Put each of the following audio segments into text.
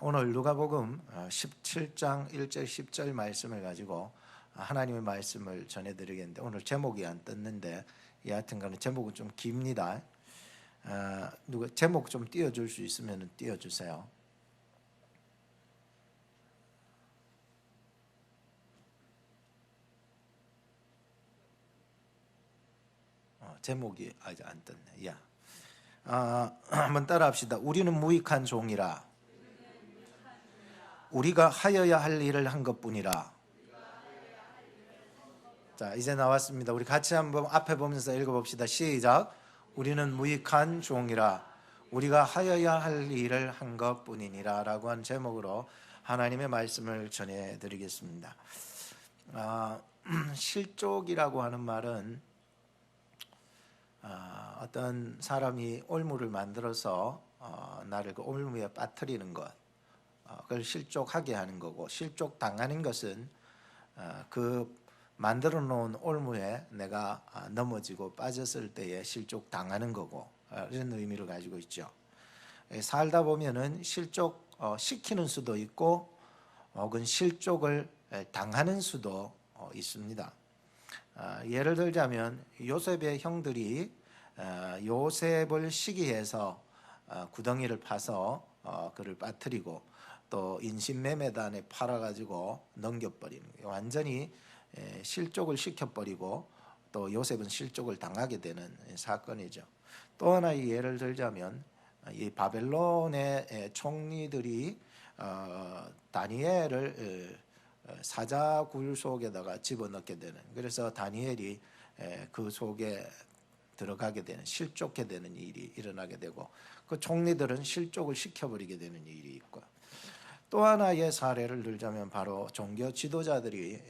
오늘 누가복음 17장 1절 10절 말씀을 가지고 하나님의 말씀을 전해드리겠는데, 오늘 제목이 안 떴는데 여하튼간에 제목은 좀 깁니다. 누가 제목 좀 띄워줄 수 있으면 띄워주세요. 제목이 아직 안 떴네. 한번 따라합시다. 우리는 무익한 종이라, 우리가 하여야 할 일을 한 것뿐이라. 자, 이제 나왔습니다. 우리 같이 한번 앞에 보면서 읽어봅시다. 시작. 우리는 무익한 종이라, 우리가 하여야 할 일을 한 것뿐이니라 라고 한 제목으로 하나님의 말씀을 전해드리겠습니다. 실족이라고 하는 말은 어떤 사람이 올무를 만들어서 나를 그 올무에 빠뜨리는 것, 그걸 실족하게 하는 거고, 실족당하는 것은 그 만들어 놓은 올무에 내가 넘어지고 빠졌을 때에 실족당하는 거고, 이런 의미를 가지고 있죠. 살다 보면은 실족 시키는 수도 있고 혹은 실족을 당하는 수도 있습니다. 예를 들자면 요셉의 형들이 요셉을 시기해서 구덩이를 파서 그를 빠뜨리고 또 인신매매단에 팔아가지고 넘겨버리는 거예요. 완전히 실족을 시켜버리고 또 요셉은 실족을 당하게 되는 사건이죠. 또 하나의 예를 들자면 이 바벨론의 총리들이 다니엘을 사자굴 속에다가 집어넣게 되는, 그래서 다니엘이 그 속에 들어가게 되는, 실족하게 되는 일이 일어나게 되고, 그 총리들은 실족을 시켜버리게 되는 일이 있고, 또 하나의 사례를 들자면 바로 종교 지도자들이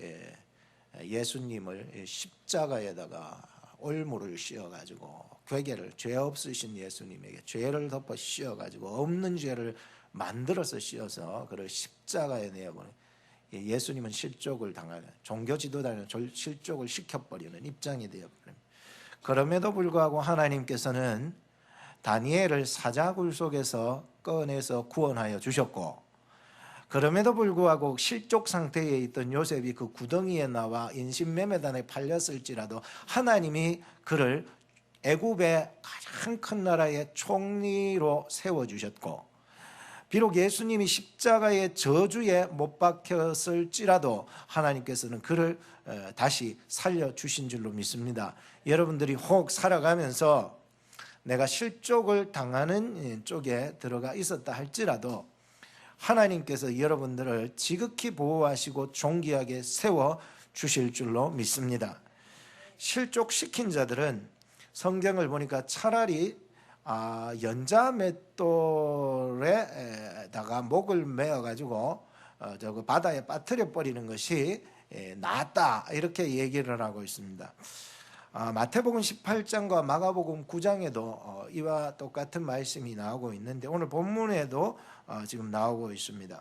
예수님을 십자가에다가 올무를 씌워가지고 괴계를, 죄 없으신 예수님에게 죄를 덮어 씌워가지고 없는 죄를 만들어서 씌워서 그를 십자가에 내어버리는, 예수님은 실족을 당하는, 종교 지도자는 실족을 시켜버리는 입장이 되어버립니다. 그럼에도 불구하고 하나님께서는 다니엘을 사자굴 속에서 꺼내서 구원하여 주셨고, 그럼에도 불구하고 실족 상태에 있던 요셉이 그 구덩이에 나와 인신매매단에 팔렸을지라도 하나님이 그를 애굽의 가장 큰 나라의 총리로 세워주셨고, 비록 예수님이 십자가의 저주에 못 박혔을지라도 하나님께서는 그를 다시 살려주신 줄로 믿습니다. 여러분들이 혹 살아가면서 내가 실족을 당하는 쪽에 들어가 있었다 할지라도 하나님께서 여러분들을 지극히 보호하시고 존귀하게 세워주실 줄로 믿습니다. 실족시킨 자들은 성경을 보니까 차라리 연자맷돌에다가 목을 메어가지고 저 바다에 빠뜨려 버리는 것이 낫다, 이렇게 얘기를 하고 있습니다. 마태복음 18장과 마가복음 9장에도 이와 똑같은 말씀이 나오고 있는데, 오늘 본문에도 지금 나오고 있습니다.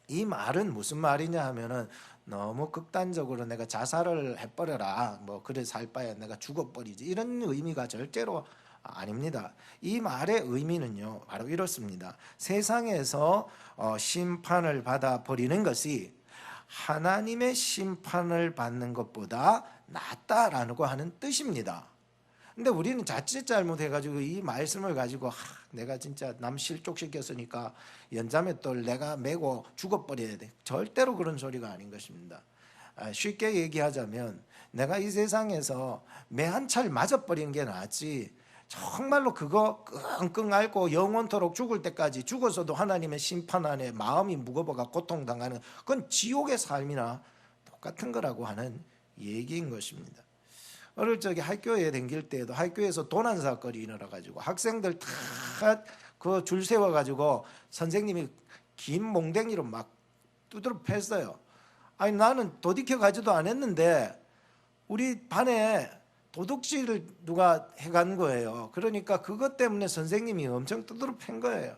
이 말은 무슨 말이냐 하면은 너무 극단적으로 내가 자살을 해버려라, 뭐 그래 살 바에 내가 죽어버리지, 이런 의미가 절대로 아닙니다. 이 말의 의미는요 바로 이렇습니다. 세상에서 심판을 받아 버리는 것이 하나님의 심판을 받는 것보다 낫다라고 하는 뜻입니다. 근데 우리는 자칫 잘못해가지고 이 말씀을 가지고 내가 진짜 남 실족시켰으니까 연자맷돌 내가 메고 죽어버려야 돼, 절대로 그런 소리가 아닌 것입니다. 쉽게 얘기하자면 내가 이 세상에서 매 한 차를 맞아버리는 게 낫지, 정말로 그거 끙끙 앓고 영원토록 죽을 때까지 죽어서도 하나님의 심판 안에 마음이 무거워가 고통당하는, 그건 지옥의 삶이나 똑같은 거라고 하는 얘기인 것입니다. 어릴 적에 학교에 다닐 때에도 학교에서 도난 사건이 일어나가지고 학생들 다 그 줄 세워가지고 선생님이 긴 몽댕이로 막 두드려 팼어요. 아니 나는 도둑혀 가지도 않았는데 우리 반에 도둑질을 누가 해간 거예요. 그러니까 그것 때문에 선생님이 엄청 두드려 팬 거예요.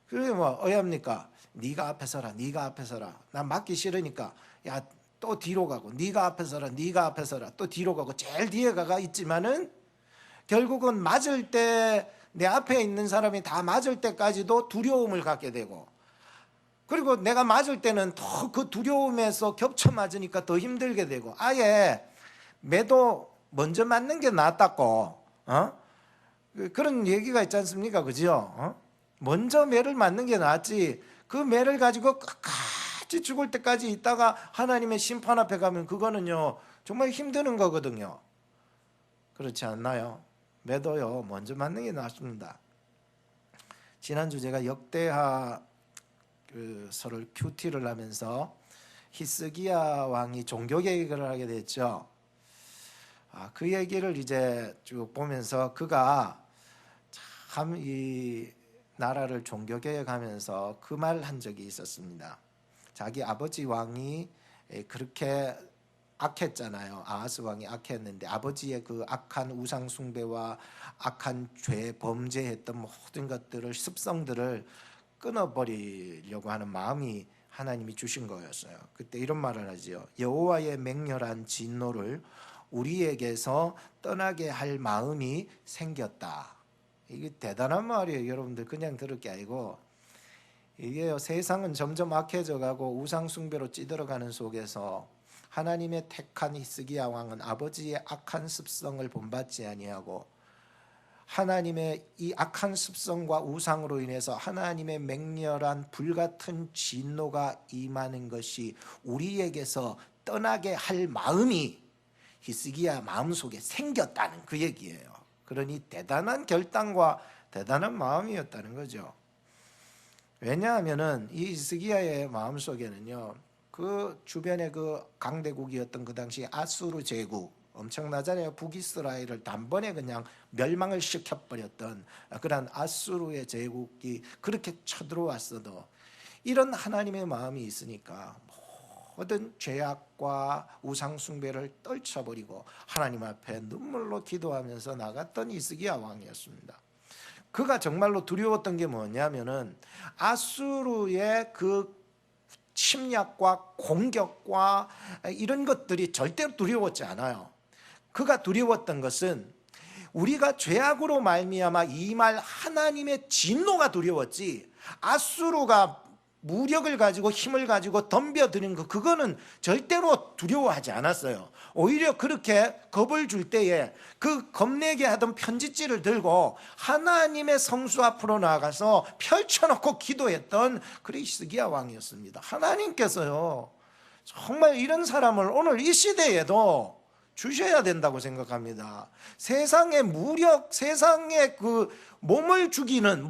그래 뭐 어이합니까? 네가 앞에 서라, 네가 앞에 서라. 난 맞기 싫으니까 야 또 뒤로 가고, 네가 앞에 서라, 네가 앞에 서라, 또 뒤로 가고, 제일 뒤에 가가 있지만은 결국은 맞을 때 내 앞에 있는 사람이 다 맞을 때까지도 두려움을 갖게 되고, 그리고 내가 맞을 때는 더 그 두려움에서 겹쳐 맞으니까 더 힘들게 되고, 아예 매도 먼저 맞는 게 낫다고, 그런 얘기가 있지 않습니까? 그죠? 먼저 매를 맞는 게 낫지, 그 매를 가지고 끝까지 죽을 때까지 있다가 하나님의 심판 앞에 가면 그거는요 정말 힘드는 거거든요. 그렇지 않나요? 매도요 먼저 맞는 게 낫습니다. 지난주 제가 역대하 서를 큐티를 하면서 히스기야 왕이 종교 개혁을 하게 됐죠. 그 얘기를 이제 쭉 보면서 그가 참 이 나라를 종교 개혁하면서 그 말 한 적이 있었습니다. 자기 아버지 왕이 그렇게 악했잖아요. 아하스 왕이 악했는데 아버지의 그 악한 우상 숭배와 악한 죄 범죄했던 모든 것들을, 습성들을 끊어버리려고 하는 마음이 하나님이 주신 거였어요. 그때 이런 말을 하지요. 여호와의 맹렬한 진노를 우리에게서 떠나게 할 마음이 생겼다. 이게 대단한 말이에요. 여러분들 그냥 들을 게 아니고, 이게요 세상은 점점 악해져 가고 우상 숭배로 찌들어가는 속에서 하나님의 택한 히스기야 왕은 아버지의 악한 습성을 본받지 아니하고 하나님의 이 악한 습성과 우상으로 인해서 하나님의 맹렬한 불같은 진노가 임하는 것이 우리에게서 떠나게 할 마음이 히스기야 마음속에 생겼다는 그 얘기예요. 그러니 대단한 결단과 대단한 마음이었다는 거죠. 왜냐하면은 이 히스기야의 마음속에는요 그 주변의 그 강대국이었던 그 당시 아수르 제국, 엄청나잖아요. 북이스라엘을 단번에 그냥 멸망을 시켜버렸던 그런 아수르의 제국이 그렇게 쳐들어왔어도 이런 하나님의 마음이 있으니까 모든 죄악과 우상 숭배를 떨쳐버리고 하나님 앞에 눈물로 기도하면서 나갔던 히스기야 왕이었습니다. 그가 정말로 두려웠던 게 뭐냐면은 아수르의 그 침략과 공격과 이런 것들이 절대로 두려웠지 않아요. 그가 두려웠던 것은 우리가 죄악으로 말미암아 임할 하나님의 진노가 두려웠지, 아수르가 무력을 가지고 힘을 가지고 덤벼드는 그거는 절대로 두려워하지 않았어요. 오히려 그렇게 겁을 줄 때에 그 겁내게 하던 편지지를 들고 하나님의 성수 앞으로 나가서 펼쳐놓고 기도했던 히스기야 왕이었습니다. 하나님께서요 정말 이런 사람을 오늘 이 시대에도 주셔야 된다고 생각합니다. 세상의 무력, 세상의 그 몸을 죽이는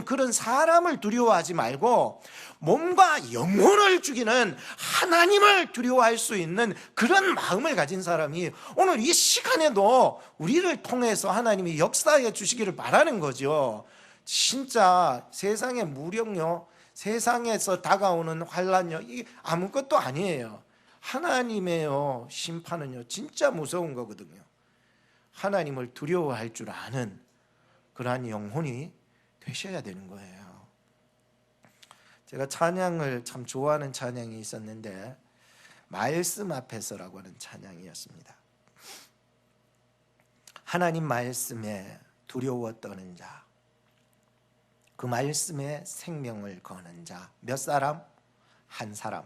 그런 사람을 두려워하지 말고 몸과 영혼을 죽이는 하나님을 두려워할 수 있는 그런 마음을 가진 사람이 오늘 이 시간에도 우리를 통해서 하나님이 역사해 주시기를 바라는 거죠. 진짜 세상의 무력요, 세상에서 다가오는 환란요, 이게 아무것도 아니에요. 하나님의 심판은요 진짜 무서운 거거든요. 하나님을 두려워할 줄 아는 그러한 영혼이 되셔야 되는 거예요. 제가 찬양을 참 좋아하는 찬양이 있었는데 말씀 앞에서라고 하는 찬양이었습니다. 하나님 말씀에 두려워 떠는 자, 그 말씀에 생명을 거는 자, 몇 사람? 한 사람.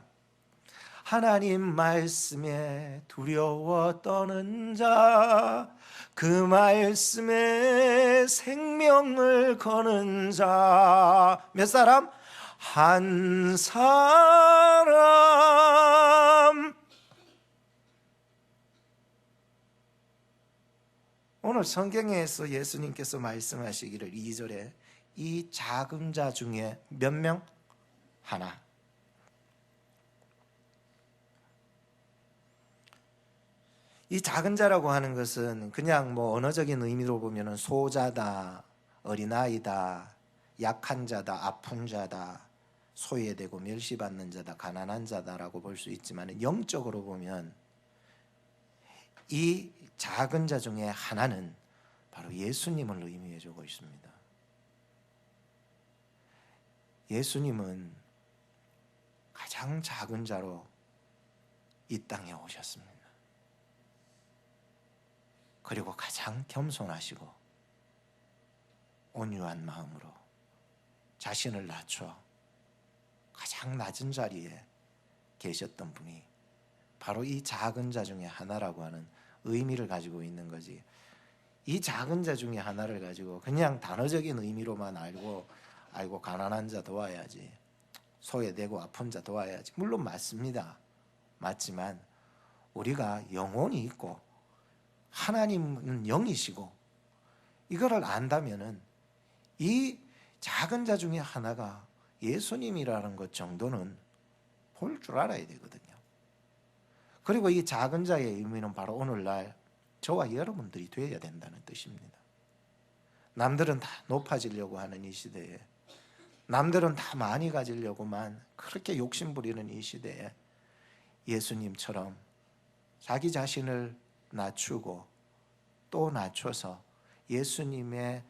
하나님 말씀에 두려워 떠는 자, 그 말씀에 생명을 거는 자, 몇 사람? 한 사람. 오늘 성경에서 예수님께서 말씀하시기를 2절에 이 작은 자 중에 몇 명? 하나. 이 작은 자라고 하는 것은 그냥 언어적인 의미로 보면 소자다, 어린아이다, 약한 자다, 아픈 자다, 소외되고 멸시받는 자다, 가난한 자다라고 볼 수 있지만 영적으로 보면 이 작은 자 중에 하나는 바로 예수님을 의미해 주고 있습니다. 예수님은 가장 작은 자로 이 땅에 오셨습니다. 그리고 가장 겸손하시고 온유한 마음으로 자신을 낮춰 가장 낮은 자리에 계셨던 분이 바로 이 작은 자 중에 하나라고 하는 의미를 가지고 있는 거지. 이 작은 자 중에 하나를 가지고 그냥 단어적인 의미로만 알고 가난한 자 도와야지, 소외되고 아픈 자 도와야지, 물론 맞습니다. 맞지만 우리가 영혼이 있고 하나님은 영이시고 이거를 안다면은 이 작은 자 중에 하나가 예수님이라는 것 정도는 볼 줄 알아야 되거든요. 그리고 이 작은 자의 의미는 바로 오늘날 저와 여러분들이 되어야 된다는 뜻입니다. 남들은 다 높아지려고 하는 이 시대에, 남들은 다 많이 가지려고만 그렇게 욕심부리는 이 시대에 예수님처럼 자기 자신을 낮추고 또 낮춰서 예수님의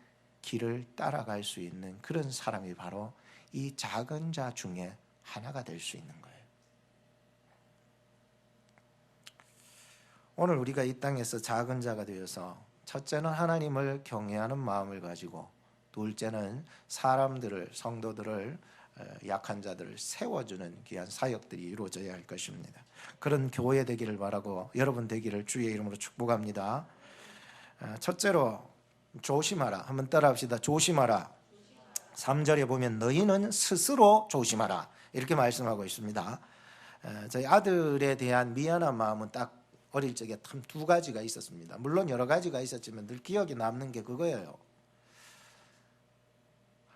길을 따라갈 수 있는 그런 사람이 바로 이 작은 자 중에 하나가 될 수 있는 거예요. 오늘 우리가 이 땅에서 작은 자가 되어서 첫째는 하나님을 경외하는 마음을 가지고, 둘째는 사람들을, 성도들을, 약한 자들을 세워주는 귀한 사역들이 이루어져야 할 것입니다. 그런 교회 되기를 바라고 여러분 되기를 주의 이름으로 축복합니다. 첫째로 조심하라. 한번 따라합시다. 조심하라. 3절에 보면 너희는 스스로 조심하라 이렇게 말씀하고 있습니다. 저희 아들에 대한 미안한 마음은 딱 어릴 적에 참 두 가지가 있었습니다. 물론 여러 가지가 있었지만 늘 기억에 남는 게 그거예요.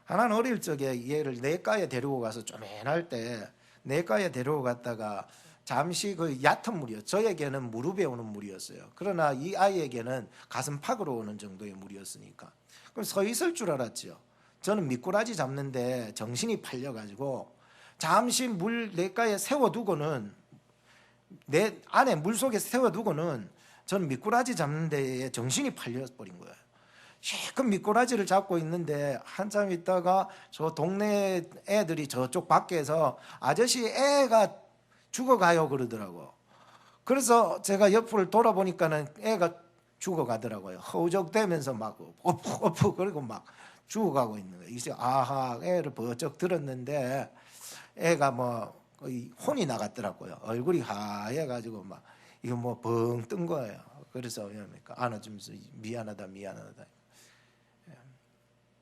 하나는 어릴 적에 얘를 내과에 데리고 가서 쪼맨할 때 내과에 데리고 갔다가 잠시 그 얕은 물이요. 저에게는 무릎에 오는 물이었어요. 그러나 이 아이에게는 가슴팍으로 오는 정도의 물이었으니까 그럼 서 있을 줄 알았죠. 저는 미꾸라지 잡는데 정신이 팔려가지고 잠시 물 내과에 세워두고는, 내 안에 물속에 세워두고는 저는 미꾸라지 잡는 데에 정신이 팔려버린 거예요. 실컷 미꾸라지를 잡고 있는데 한참 있다가 저 동네 애들이 저쪽 밖에서 아저씨 애가 죽어가요 그러더라고. 그래서 제가 옆을 돌아보니까는 애가 죽어가더라고요. 허우적대면서 막 어프 그리고 막 죽어가고 있는 거예요. 이제 아하, 애를 버쩍 들었는데 애가 뭐 거의 혼이 나갔더라고요. 얼굴이 하얘가지고 막 이거 뭐 벙 뜬 거예요. 그래서 안아주면서 미안하다.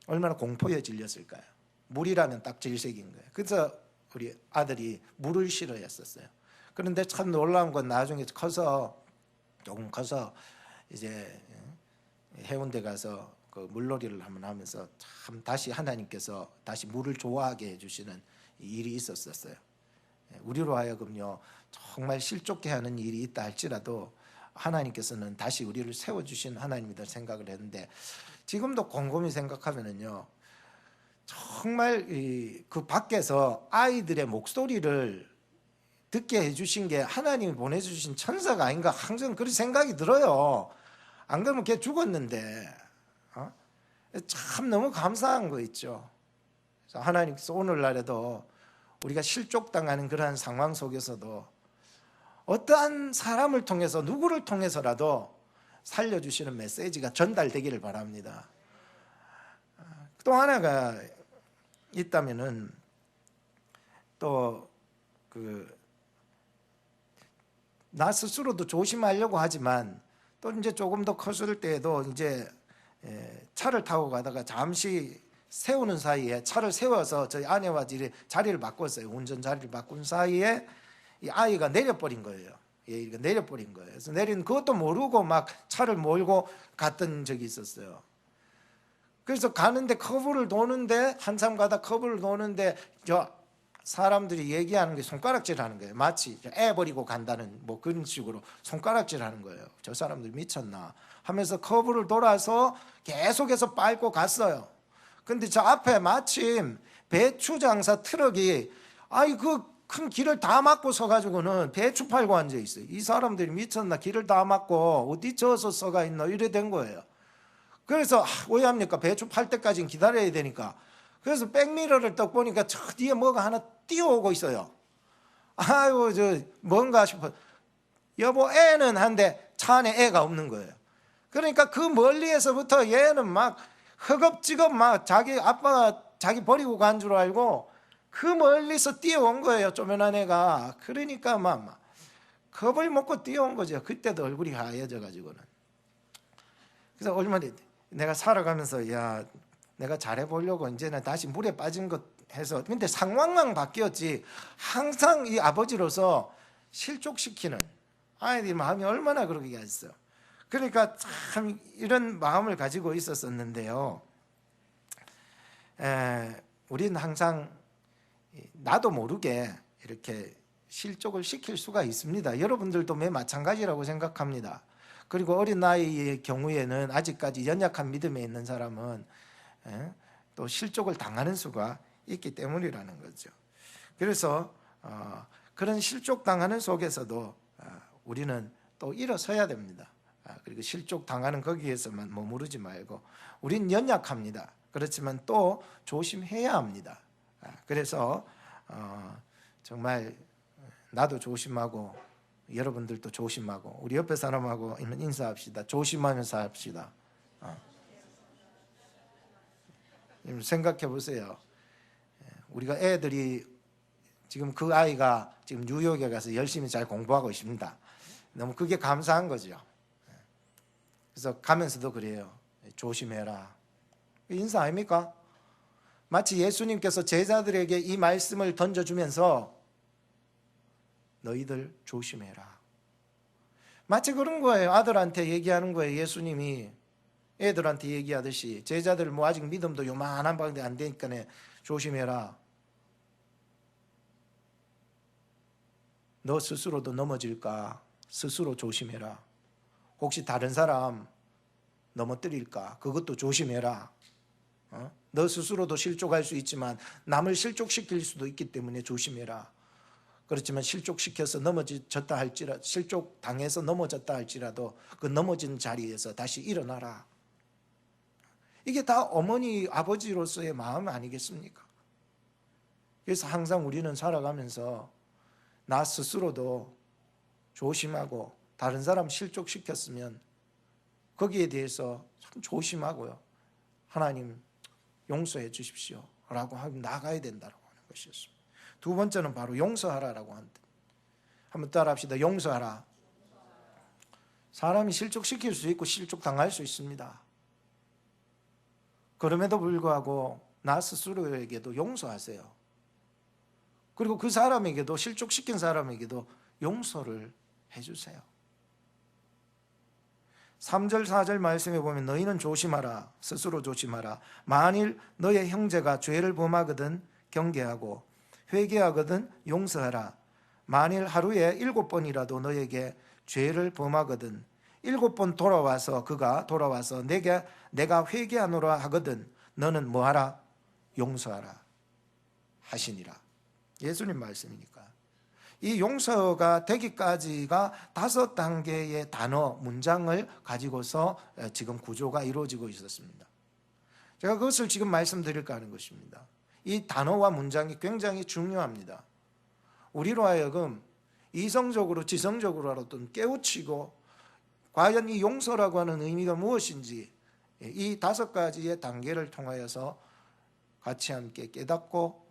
얼마나 공포에 질렸을까요? 물이라면 딱 질색인 거예요. 그래서 우리 아들이 물을 싫어했었어요. 그런데 참 놀라운 건 나중에 조금 커서 이제 해운대 가서 그 물놀이를 한번 하면서 참 다시 하나님께서 다시 물을 좋아하게 해주시는 일이 있었어요. 우리로 하여금요 정말 실족해 하는 일이 있다 할지라도 하나님께서는 다시 우리를 세워주신 하나님이다 생각을 했는데, 지금도 곰곰이 생각하면은요 정말 그 밖에서 아이들의 목소리를 듣게 해주신 게 하나님이 보내주신 천사가 아닌가 항상 그런 생각이 들어요. 안 그러면 걔 죽었는데. 참 너무 감사한 거 있죠. 하나님께서 오늘날에도 우리가 실족당하는 그러한 상황 속에서도 어떠한 사람을 통해서, 누구를 통해서라도 살려주시는 메시지가 전달되기를 바랍니다. 또 하나가 있다면은 또 나 스스로도 조심하려고 하지만 또 이제 조금 더 컸을 때에도 이제 차를 타고 가다가 잠시 세우는 사이에, 차를 세워서 저희 아내와 자리를 바꿨어요. 운전 자리를 바꾼 사이에 이 아이가 내려버린 거예요. 얘가 내려버린 거예요. 그래서 내린 그것도 모르고 막 차를 몰고 갔던 적이 있었어요. 그래서 가는데 커브를 도는데, 한참 가다 커브를 도는데 저 사람들이 얘기하는 게 손가락질 하는 거예요. 마치 애 버리고 간다는 뭐 그런 식으로 손가락질 하는 거예요. 저 사람들 미쳤나 하면서 커브를 돌아서 계속해서 밟고 갔어요. 근데 저 앞에 마침 배추 장사 트럭이 그 큰 길을 다 막고 서가지고는 배추 팔고 앉아 있어요. 이 사람들이 미쳤나, 길을 다 막고 어디 저어서 서가 있나 이래 된 거예요. 그래서 왜 합니까? 배추 팔 때까지는 기다려야 되니까. 그래서 백미러를 딱 보니까 저 뒤에 뭐가 하나 뛰어오고 있어요. 아이고 저 뭔가 싶어. 여보 애는 한데 차 안에 애가 없는 거예요. 그러니까 그 멀리에서부터 얘는 막 허겁지겁 막 자기 아빠가 자기 버리고 간 줄 알고 그 멀리서 뛰어온 거예요. 쪼매난 애가. 그러니까 막 겁을 먹고 뛰어온 거죠. 그때도 얼굴이 하얘져 가지고는. 그래서 얼마나 내가 살아가면서 야 내가 잘해보려고 이제는 다시 물에 빠진 것 해서, 근데 상황만 바뀌었지 항상 이 아버지로서 실족시키는 아이들이 마음이 얼마나 그러게 했어요. 그러니까 참 이런 마음을 가지고 있었었는데요. 우리는 항상 나도 모르게 이렇게 실족을 시킬 수가 있습니다. 여러분들도 매 마찬가지라고 생각합니다. 그리고 어린 나이의 경우에는 아직까지 연약한 믿음에 있는 사람은 또 실족을 당하는 수가 있기 때문이라는 거죠. 그래서 그런 실족 당하는 속에서도 우리는 또 일어서야 됩니다. 그리고 실족 당하는 거기에서만 머무르지 말고, 우리는 연약합니다. 그렇지만 또 조심해야 합니다. 그래서 정말 나도 조심하고 여러분들도 조심하고 우리 옆에 사람하고 인사합시다. 조심하면서 합시다. 생각해 보세요. 우리가 애들이 지금 그 아이가 지금 뉴욕에 가서 열심히 잘 공부하고 있습니다. 너무 그게 감사한 거죠. 그래서 가면서도 그래요. 조심해라. 인사 아닙니까? 마치 예수님께서 제자들에게 이 말씀을 던져주면서 너희들 조심해라. 마치 그런 거예요. 아들한테 얘기하는 거예요. 예수님이 애들한테 얘기하듯이 제자들 뭐 아직 믿음도 요만한 방대 안 되니까 조심해라. 너 스스로도 넘어질까? 스스로 조심해라. 혹시 다른 사람 넘어뜨릴까? 그것도 조심해라. 너 스스로도 실족할 수 있지만 남을 실족시킬 수도 있기 때문에 조심해라. 그렇지만 실족시켜서 넘어졌다 할지라도, 실족 당해서 넘어졌다 할지라도 그 넘어진 자리에서 다시 일어나라. 이게 다 어머니 아버지로서의 마음 아니겠습니까? 그래서 항상 우리는 살아가면서 나 스스로도 조심하고 다른 사람 실족시켰으면 거기에 대해서 참 조심하고요. 하나님 용서해 주십시오 라고 하고 나가야 된다고 하는 것이었습니다. 두 번째는 바로 용서하라라고 한다. 한번 따라합시다. 용서하라. 사람이 실족시킬 수 있고 실족당할 수 있습니다. 그럼에도 불구하고 나 스스로에게도 용서하세요. 그리고 그 사람에게도, 실족시킨 사람에게도 용서를 해주세요. 3절 4절 말씀에 보면 너희는 조심하라. 스스로 조심하라. 만일 너의 형제가 죄를 범하거든 경계하고 회개하거든 용서하라. 만일 하루에 7번이라도 너에게 죄를 범하거든 7번 그가 돌아와서 내가 회개하노라 하거든 너는 뭐하라? 용서하라 하시니라. 예수님 말씀이니까. 이 용서가 되기까지가 5단계의 단어, 문장을 가지고서 지금 구조가 이루어지고 있었습니다. 제가 그것을 지금 말씀드릴까 하는 것입니다. 이 단어와 문장이 굉장히 중요합니다. 우리로 하여금 이성적으로 지성적으로라도 깨우치고 과연 이 용서라고 하는 의미가 무엇인지 이 5가지의 단계를 통하여서 같이 함께 깨닫고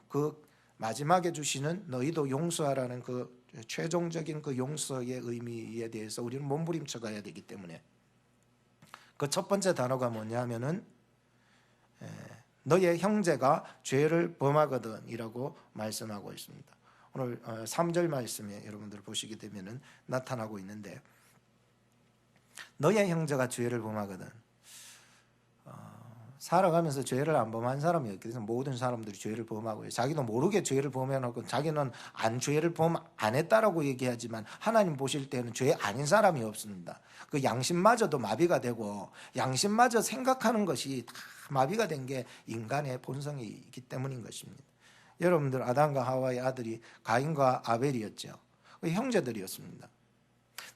그 마지막에 주시는 너희도 용서하라는 그 최종적인 그 용서의 의미에 대해서 우리는 몸부림쳐 가야 되기 때문에 그 첫 번째 단어가 뭐냐면은 너의 형제가 죄를 범하거든 이라고 말씀하고 있습니다. 오늘 3절 말씀에 여러분들 보시게 되면은 나타나고 있는데 너의 형제가 죄를 범하거든. 살아가면서 죄를 안 범한 사람이 없기 때문에 모든 사람들이 죄를 범하고요. 자기도 모르게 죄를 범해놓고 자기는 죄를 범 안 했다라고 얘기하지만 하나님 보실 때는 죄 아닌 사람이 없습니다. 그 양심마저도 마비가 되고 양심마저 생각하는 것이 다 마비가 된 게 인간의 본성이기 때문인 것입니다. 여러분들 아담과 하와의 아들이 가인과 아벨이었죠. 형제들이었습니다.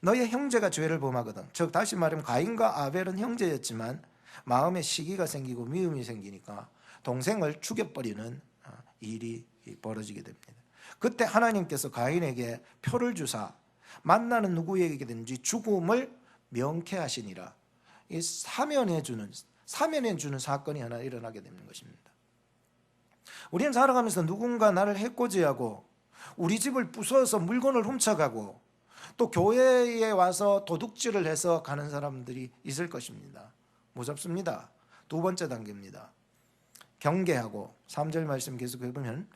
너의 형제가 죄를 범하거든. 즉 다시 말하면 가인과 아벨은 형제였지만 마음에 시기가 생기고 미움이 생기니까 동생을 죽여버리는 일이 벌어지게 됩니다. 그때 하나님께서 가인에게 표를 주사 만나는 누구에게든지 죽음을 명쾌하시니라. 이 사면해 주는 사건이 하나 일어나게 되는 것입니다. 우리는 살아가면서 누군가 나를 해코지하고 우리 집을 부숴서 물건을 훔쳐가고 또 교회에 와서 도둑질을 해서 가는 사람들이 있을 것입니다. 무섭습니다. 두 번째 단계입니다. 경계하고, 3절 말씀 계속 해보면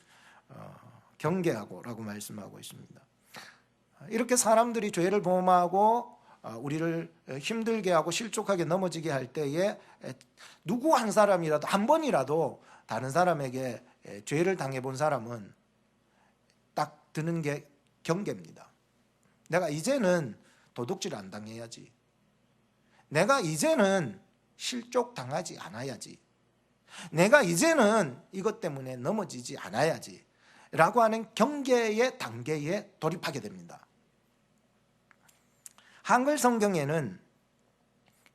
경계하고 라고 말씀하고 있습니다. 이렇게 사람들이 죄를 범하고 우리를 힘들게 하고 실족하게 넘어지게 할 때에 누구 한 사람이라도 한 번이라도 다른 사람에게 죄를 당해본 사람은 딱 드는 게 경계입니다. 내가 이제는 도둑질 안 당해야지. 내가 이제는 실족 당하지 않아야지. 내가 이제는 이것 때문에 넘어지지 않아야지 라고 하는 경계의 단계에 돌입하게 됩니다. 한글 성경에는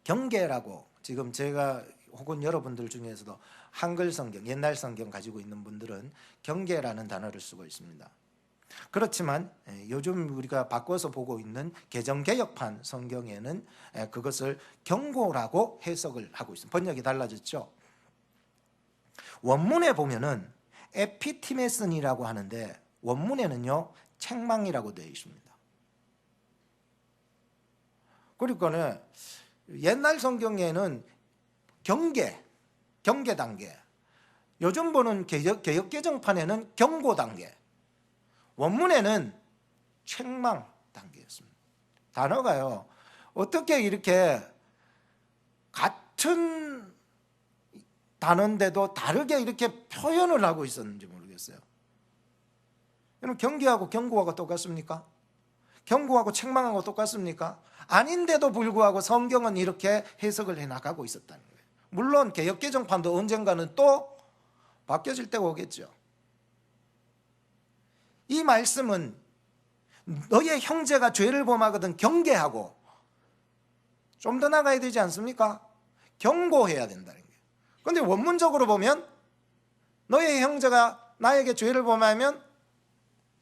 경계라고, 지금 제가 혹은 여러분들 중에서도 한글 성경, 옛날 성경 가지고 있는 분들은 경계라는 단어를 쓰고 있습니다. 그렇지만 요즘 우리가 바꿔서 보고 있는 개정개혁판 성경에는 그것을 경고라고 해석을 하고 있습니다. 번역이 달라졌죠. 원문에 보면은 에피티메슨이라고 하는데 원문에는요 책망이라고 되어 있습니다. 그러니까 옛날 성경에는 경계 단계, 요즘 보는 개혁개정판에는 경고 단계, 원문에는 책망 단계였습니다. 단어가요 어떻게 이렇게 같은 단어인데도 다르게 이렇게 표현을 하고 있었는지 모르겠어요. 여러분, 경계하고 경고하고 똑같습니까? 경고하고 책망하고 똑같습니까? 아닌데도 불구하고 성경은 이렇게 해석을 해나가고 있었다는 거예요. 물론 개혁개정판도 언젠가는 또 바뀌어질 때가 오겠죠. 이 말씀은 너의 형제가 죄를 범하거든 경계하고, 좀 더 나가야 되지 않습니까? 경고해야 된다는 거예요. 그런데 원문적으로 보면 너의 형제가 나에게 죄를 범하면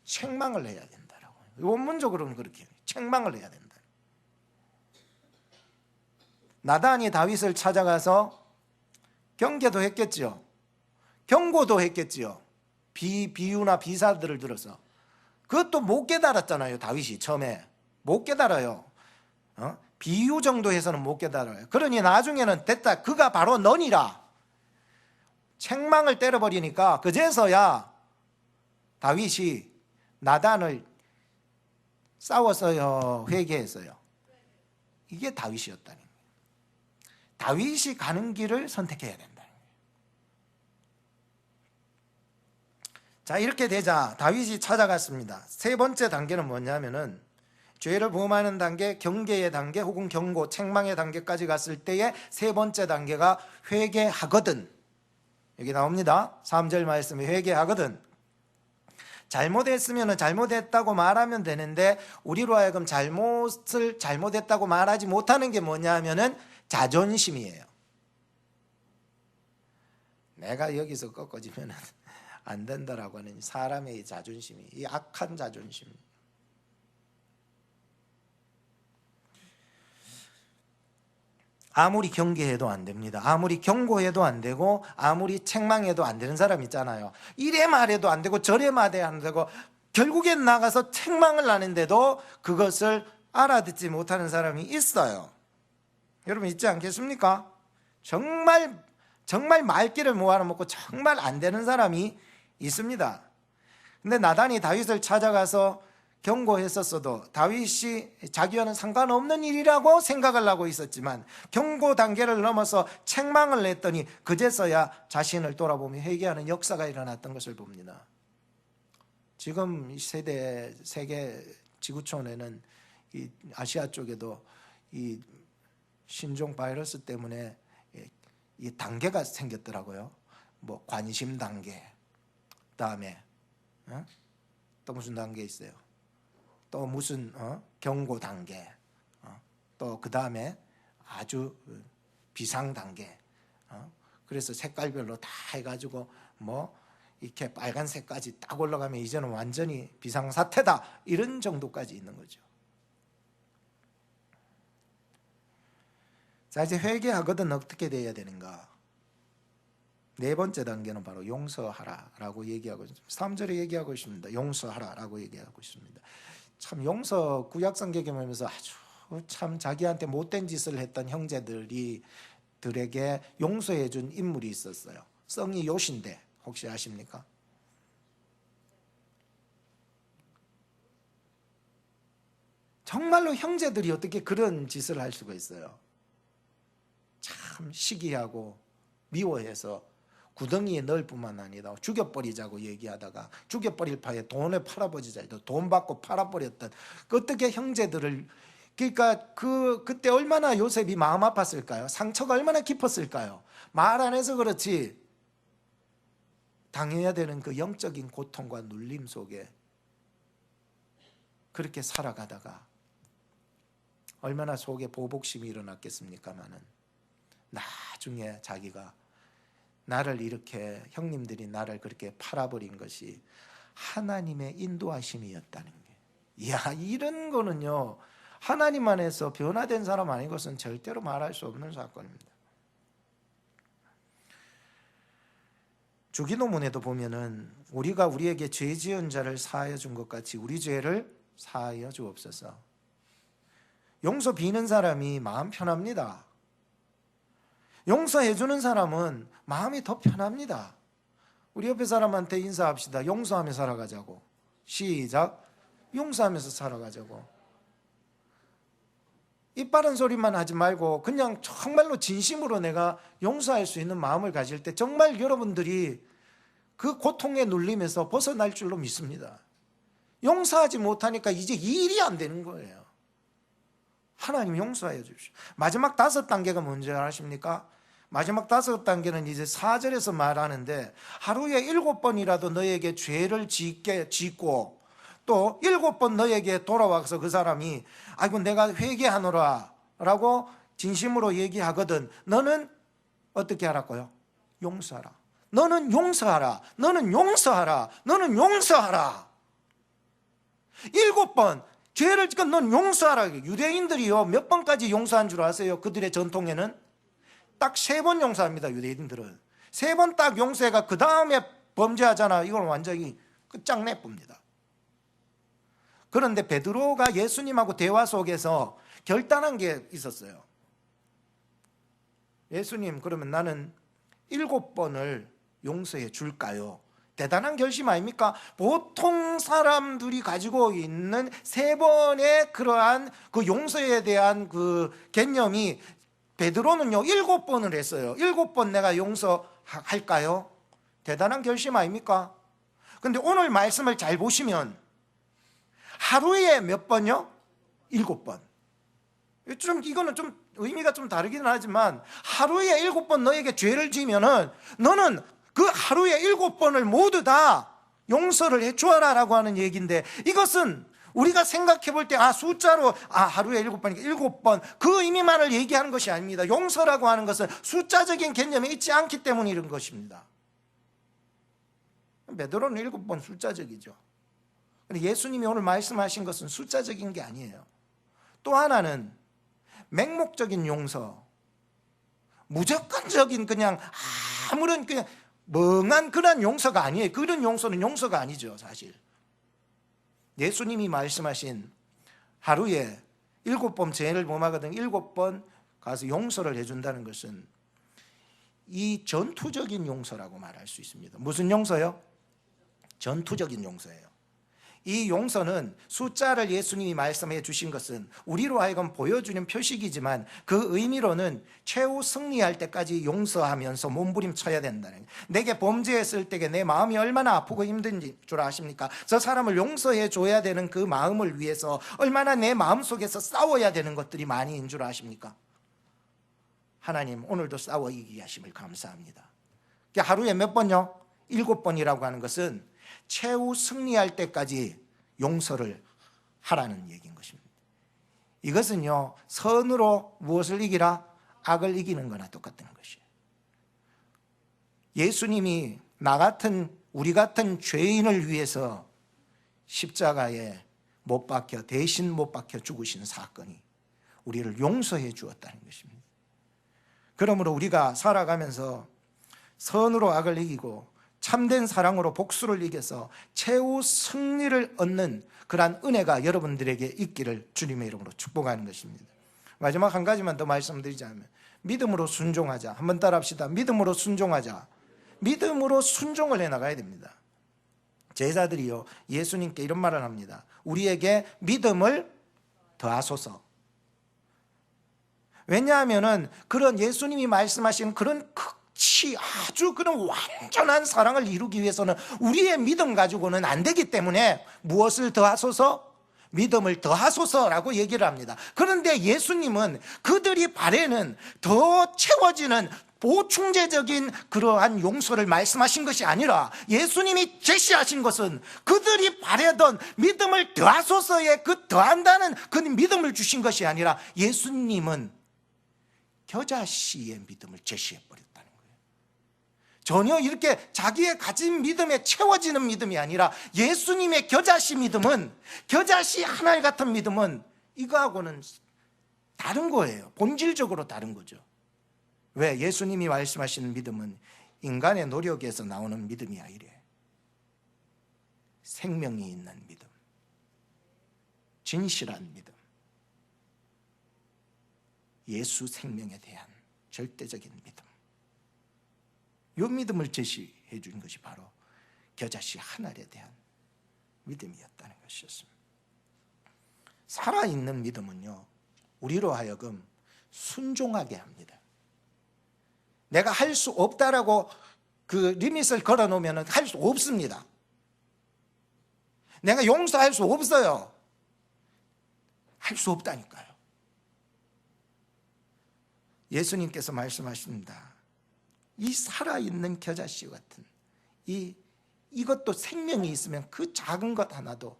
책망을 해야 된다라고. 원문적으로는 그렇게 책망을 해야 된다. 나단이 다윗을 찾아가서 경계도 했겠지요. 경고도 했겠지요. 비유나 비사들을 들어서. 그것도 못 깨달았잖아요. 다윗이 처음에 못 깨달아요. 비유 정도 해서는 못 깨달아요. 그러니 나중에는 됐다, 그가 바로 너니라 책망을 때려버리니까 그제서야 다윗이 나단을 싸웠어요, 회개했어요. 이게 다윗이었다는 거예요. 다윗이 가는 길을 선택해야 된다는 거예요. 자, 이렇게 되자 다윗이 찾아갔습니다. 세 번째 단계는 뭐냐면은 죄를 범하는 단계, 경계의 단계 혹은 경고, 책망의 단계까지 갔을 때의 세 번째 단계가 회개하거든. 여기 나옵니다. 3절 말씀에 회개하거든. 잘못했으면 잘못했다고 말하면 되는데 우리로 하여금 잘못을 잘못했다고 말하지 못하는 게 뭐냐 하면은 자존심이에요. 내가 여기서 꺾어지면 안 된다라고 하는 사람의 자존심이, 이 악한 자존심. 아무리 경계해도 안 됩니다. 아무리 경고해도 안 되고 아무리 책망해도 안 되는 사람 있잖아요. 이래 말해도 안 되고 저래 말해도 안 되고 결국엔 나가서 책망을 하는데도 그것을 알아듣지 못하는 사람이 있어요. 여러분 있지 않겠습니까? 정말 말귀를 모아놓고 정말 안 되는 사람이 있습니다. 근데 나단이 다윗을 찾아가서 경고했었어도 다윗이 자기와는 상관없는 일이라고 생각을 하고 있었지만 경고 단계를 넘어서 책망을 냈더니 그제서야 자신을 돌아보며 회개하는 역사가 일어났던 것을 봅니다. 지금 이 세대, 세계 지구촌에는 이 아시아 쪽에도 이 신종 바이러스 때문에 이 단계가 생겼더라고요. 뭐 관심 단계, 그다음에 또 무슨 단계 있어요? 또 무슨 경고 단계, 또 그 다음에 아주 비상 단계. 그래서 색깔별로 다 해가지고 뭐 이렇게 빨간색까지 딱 올라가면 이제는 완전히 비상 사태다, 이런 정도까지 있는 거죠. 자, 이제 회개하거든 어떻게 돼야 되는가? 네 번째 단계는 바로 용서하라라고 얘기하고 있습니다. 3절에 얘기하고 있습니다. 용서하라라고 얘기하고 있습니다. 참 용서 구약성경 경험에서 아주 참 자기한테 못된 짓을 했던 형제들이 들에게 용서해 준 인물이 있었어요. 성이 요신데 혹시 아십니까? 정말로 형제들이 어떻게 그런 짓을 할 수가 있어요? 참 시기하고 미워해서 구덩이에 넣을 뿐만 아니라 죽여버리자고 얘기하다가 죽여버릴 파에 돈을 팔아버리자 해도 돈 받고 팔아버렸던 어떻게 형제들을, 그러니까 그때 얼마나 요셉이 마음 아팠을까요? 상처가 얼마나 깊었을까요? 말 안 해서 그렇지 당해야 되는 그 영적인 고통과 눌림 속에 그렇게 살아가다가 얼마나 속에 보복심이 일어났겠습니까마는 나중에 자기가 나를 이렇게, 형님들이 나를 그렇게 팔아버린 것이 하나님의 인도하심이었다는 게, 이야, 이런 거는요 하나님 안에서 변화된 사람 아닌 것은 절대로 말할 수 없는 사건입니다. 주기도문에도 보면은 우리가 우리에게 죄 지은 자를 사하여 준 것 같이 우리 죄를 사하여 주옵소서. 용서 비는 사람이 마음 편합니다. 용서해 주는 사람은 마음이 더 편합니다. 우리 옆에 사람한테 인사합시다. 용서하며 살아가자고. 시작. 용서하면서 살아가자고. 입 바른 소리만 하지 말고 그냥 정말로 진심으로 내가 용서할 수 있는 마음을 가질 때 정말 여러분들이 그 고통에 눌림에서 벗어날 줄로 믿습니다. 용서하지 못하니까 이제 일이 안 되는 거예요. 하나님 용서해 주십시오. 마지막 5단계가 뭔지 아십니까? 마지막 5단계는 이제 4절에서 말하는데, 하루에 7번이라도 너에게 죄를 짓고 또 7번 너에게 돌아와서 그 사람이 아이고 내가 회개하노라 라고 진심으로 얘기하거든, 너는 어떻게 하라고요? 용서하라. 너는 용서하라. 너는 용서하라. 너는 용서하라. 7번 죄를 짓건 넌 용서하라. 유대인들이요 몇 번까지 용서한 줄 아세요? 그들의 전통에는 딱 3번 용서합니다. 유대인들은 3번 딱 용서해가 그 다음에 범죄하잖아. 이건 완전히 끝장내봅니다. 그런데 베드로가 예수님하고 대화 속에서 결단한 게 있었어요. 예수님, 그러면 나는 7번을 용서해 줄까요? 대단한 결심 아닙니까? 보통 사람들이 가지고 있는 3번의 그러한 그 용서에 대한 그 개념이, 베드로는요 7번을 했어요. 7번 내가 용서할까요? 대단한 결심 아닙니까? 근데 오늘 말씀을 잘 보시면 하루에 몇 번요? 7번. 이거는 좀 의미가 좀 다르기는 하지만, 하루에 7번 너에게 죄를 지면은 너는 그 하루에 7번을 모두 다 용서를 해주어라 라고 하는 얘기인데, 이것은 우리가 생각해 볼 때 숫자로 하루에 7번이니까 7번 그 의미만을 얘기하는 것이 아닙니다. 용서라고 하는 것은 숫자적인 개념이 있지 않기 때문에 이런 것입니다. 베드로는 7번 숫자적이죠. 근데 예수님이 오늘 말씀하신 것은 숫자적인 게 아니에요. 또 하나는 맹목적인 용서, 무조건적인 그냥 아무런 그냥 멍한 그런 용서가 아니에요. 그런 용서는 용서가 아니죠. 사실 예수님이 말씀하신 하루에 7번 죄를 범하거든 7번 가서 용서를 해준다는 것은 이 전투적인 용서라고 말할 수 있습니다. 무슨 용서요? 전투적인 용서예요. 이 용서는 숫자를 예수님이 말씀해 주신 것은 우리로 하여금 보여주는 표식이지만, 그 의미로는 최후 승리할 때까지 용서하면서 몸부림쳐야 된다는, 내게 범죄했을 때에 내 마음이 얼마나 아프고 힘든 줄 아십니까? 저 사람을 용서해 줘야 되는 그 마음을 위해서 얼마나 내 마음속에서 싸워야 되는 것들이 많이인 줄 아십니까? 하나님 오늘도 싸워 이기게 하심을 감사합니다. 하루에 몇 번요? 7번이라고 하는 것은 최후 승리할 때까지 용서를 하라는 얘기인 것입니다. 이것은요 선으로 무엇을 이기라? 악을 이기는 거나 똑같은 것이에요. 예수님이 나 같은 우리 같은 죄인을 위해서 십자가에 못 박혀, 대신 못 박혀 죽으신 사건이 우리를 용서해 주었다는 것입니다. 그러므로 우리가 살아가면서 선으로 악을 이기고 참된 사랑으로 복수를 이겨서 최후 승리를 얻는 그러한 은혜가 여러분들에게 있기를 주님의 이름으로 축복하는 것입니다. 마지막 한 가지만 더 말씀드리자면 믿음으로 순종하자. 한번 따라합시다. 믿음으로 순종하자. 믿음으로 순종을 해나가야 됩니다. 제자들이요 예수님께 이런 말을 합니다. 우리에게 믿음을 더하소서. 왜냐하면 그런 예수님이 말씀하신 그런 아주 그런 완전한 사랑을 이루기 위해서는 우리의 믿음 가지고는 안 되기 때문에 무엇을 더하소서? 믿음을 더하소서라고 얘기를 합니다. 그런데 예수님은 그들이 바래는 더 채워지는 보충제적인 그러한 용서를 말씀하신 것이 아니라 예수님이 제시하신 것은 그들이 바래던 믿음을 더하소서에 그 더한다는 그 믿음을 주신 것이 아니라 예수님은 겨자씨의 믿음을 제시해 버렸다는 거예요. 전혀 이렇게 자기의 가진 믿음에 채워지는 믿음이 아니라 예수님의 겨자씨 믿음은, 겨자씨 하나의 같은 믿음은 이거하고는 다른 거예요. 본질적으로 다른 거죠. 왜? 예수님이 말씀하시는 믿음은 인간의 노력에서 나오는 믿음이 아니래. 생명이 있는 믿음, 진실한 믿음, 예수 생명에 대한 절대적인 믿음, 이 믿음을 제시해 준 것이 바로 겨자씨 한 알에 대한 믿음이었다는 것이었습니다. 살아있는 믿음은요 우리로 하여금 순종하게 합니다. 내가 할 수 없다라고 그 리밋을 걸어놓으면 할 수 없습니다. 내가 용서할 수 없어요. 할 수 없다니까요. 예수님께서 말씀하십니다. 이 살아있는 겨자씨 같은 이것도 생명이 있으면 그 작은 것 하나도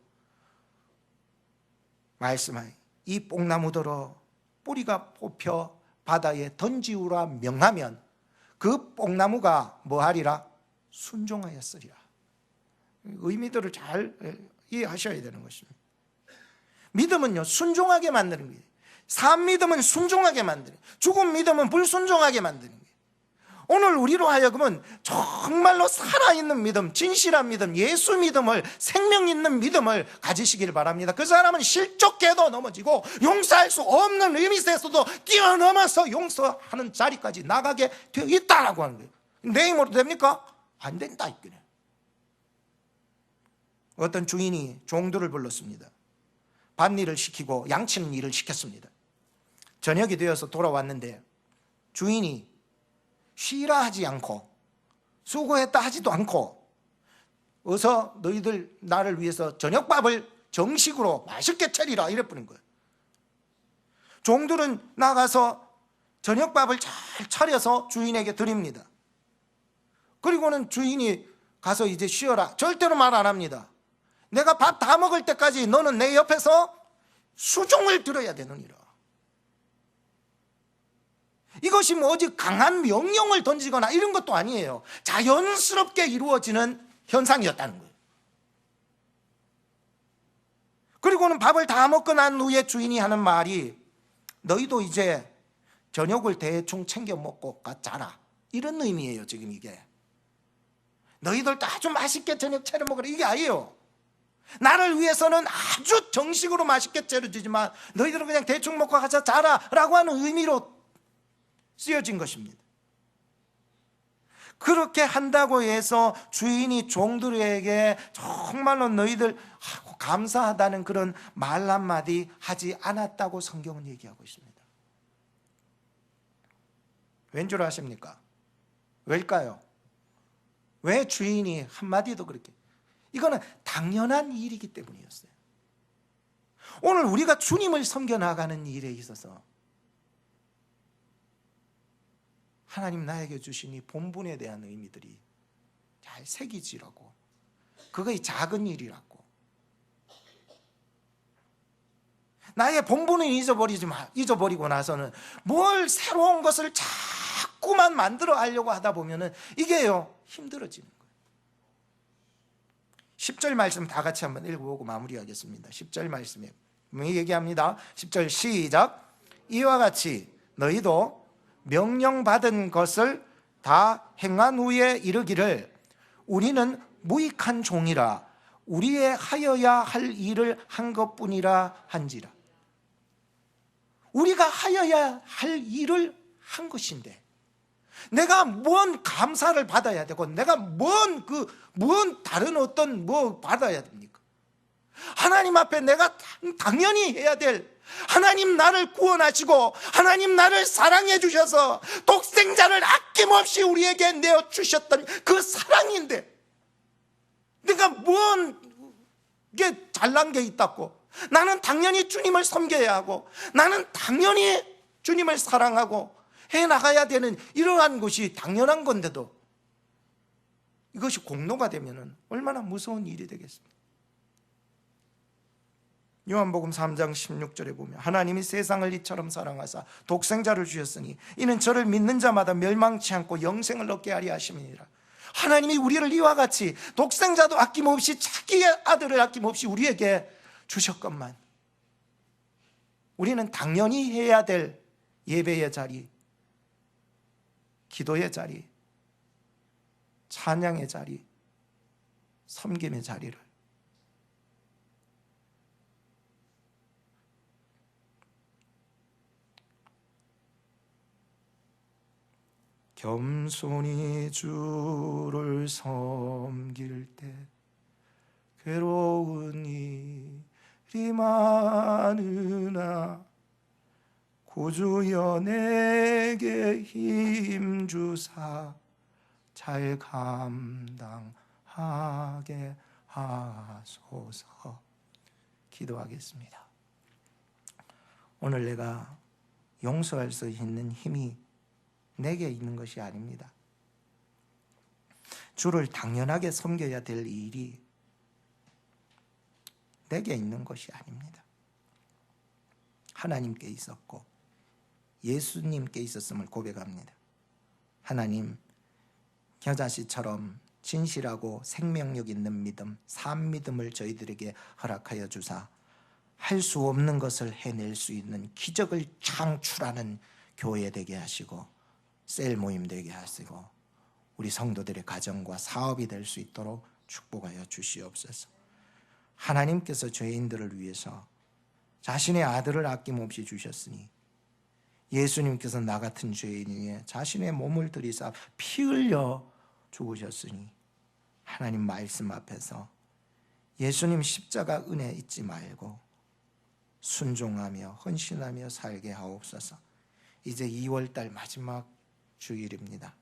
말씀하여 이 뽕나무더러 뿌리가 뽑혀 바다에 던지우라 명하면 그 뽕나무가 뭐하리라? 순종하였으리라. 의미들을 잘 이해하셔야 되는 것입니다. 믿음은요 순종하게 만드는 거예요. 산 믿음은 순종하게 만드는 거예요. 죽은 믿음은 불순종하게 만드는 거예요. 오늘 우리로 하여금은 정말로 살아있는 믿음, 진실한 믿음, 예수 믿음을, 생명 있는 믿음을 가지시길 바랍니다. 그 사람은 실족해도 넘어지고 용서할 수 없는 리밋에서도 뛰어넘어서 용서하는 자리까지 나가게 되어 있다라고 하는 거예요. 내 힘으로 됩니까? 안 된다 이거예요. 어떤 주인이 종들을 불렀습니다. 밭일을 시키고 양치는 일을 시켰습니다. 저녁이 되어서 돌아왔는데 주인이 쉬라 하지 않고 수고했다 하지도 않고 어서 너희들 나를 위해서 저녁밥을 정식으로 맛있게 차리라 이랬버린 거예요. 종들은 나가서 저녁밥을 잘 차려서 주인에게 드립니다. 그리고는 주인이 가서 이제 쉬어라 절대로 말 안 합니다. 내가 밥 다 먹을 때까지 너는 내 옆에서 수종을 들어야 되느니라. 이것이 뭐 어디 강한 명령을 던지거나 이런 것도 아니에요. 자연스럽게 이루어지는 현상이었다는 거예요. 그리고는 밥을 다 먹고 난 후에 주인이 하는 말이 너희도 이제 저녁을 대충 챙겨 먹고 자라 이런 의미예요. 지금 이게 너희들도 아주 맛있게 저녁 차려 먹으라 이게 아니에요. 나를 위해서는 아주 정식으로 맛있게 차려주지만 너희들은 그냥 대충 먹고 가자 자라 라고 하는 의미로 쓰여진 것입니다. 그렇게 한다고 해서 주인이 종들에게 정말로 너희들 감사하다는 그런 말 한마디 하지 않았다고 성경은 얘기하고 있습니다. 왠 줄 아십니까? 왜일까요? 왜 주인이 한마디도 그렇게? 이거는 당연한 일이기 때문이었어요. 오늘 우리가 주님을 섬겨나가는 일에 있어서 하나님 나에게 주신 이 본분에 대한 의미들이 잘 새기지라고, 그거의 작은 일이라고, 나의 본분을 잊어버리고 나서는 뭘 새로운 것을 자꾸만 만들어 하려고 하다 보면은 이게요 힘들어지는 거예요. 10절 말씀 다 같이 한번 읽어보고 마무리하겠습니다. 10절 말씀에 얘기합니다. 10절 시작. 이와 같이 너희도 명령받은 것을 다 행한 후에 이르기를 우리는 무익한 종이라 우리의 하여야 할 일을 한 것뿐이라 한지라. 우리가 하여야 할 일을 한 것인데 내가 뭔 감사를 받아야 되고 내가 뭔 다른 어떤 받아야 됩니까? 하나님 앞에 내가 당연히 해야 될, 하나님 나를 구원하시고 하나님 나를 사랑해 주셔서 독생자를 아낌없이 우리에게 내어주셨던 그 사랑인데 내가 뭔 게 잘난 게 있다고, 나는 당연히 주님을 섬겨야 하고 나는 당연히 주님을 사랑하고 해나가야 되는 이러한 것이 당연한 건데도 이것이 공로가 되면 얼마나 무서운 일이 되겠습니까? 요한복음 3장 16절에 보면 하나님이 세상을 이처럼 사랑하사 독생자를 주셨으니 이는 저를 믿는 자마다 멸망치 않고 영생을 얻게 하리 하심이니라. 하나님이 우리를 이와 같이 독생자도 아낌없이 자기의 아들을 아낌없이 우리에게 주셨건만 우리는 당연히 해야 될 예배의 자리, 기도의 자리, 찬양의 자리, 섬김의 자리를 겸손히 주를 섬길 때 괴로운 일이 많으나 구주여 내게 힘주사 잘 감당하게 하소서. 기도하겠습니다. 오늘 내가 용서할 수 있는 힘이 내게 있는 것이 아닙니다. 주를 당연하게 섬겨야 될 일이 내게 있는 것이 아닙니다. 하나님께 있었고 예수님께 있었음을 고백합니다. 하나님, 겨자씨처럼 진실하고 생명력 있는 믿음, 산 믿음을 저희들에게 허락하여 주사 할 수 없는 것을 해낼 수 있는 기적을 창출하는 교회 되게 하시고 셀 모임 되게 하시고 우리 성도들의 가정과 사업이 될 수 있도록 축복하여 주시옵소서. 하나님께서 죄인들을 위해서 자신의 아들을 아낌없이 주셨으니 예수님께서 나 같은 죄인 위에 자신의 몸을 들이사 피 흘려 죽으셨으니 하나님 말씀 앞에서 예수님 십자가 은혜 잊지 말고 순종하며 헌신하며 살게 하옵소서. 이제 2월달 마지막 주일입니다.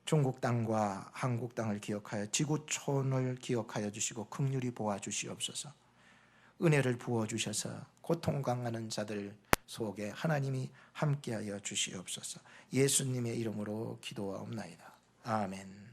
중국 땅과 한국 땅을 기억하여 지구촌을 기억하여 주시고 긍휼히 보아 주시옵소서. 은혜를 부어 주셔서 고통 당하는 자들 속에 하나님이 함께하여 주시옵소서. 예수님의 이름으로 기도하옵나이다. 아멘.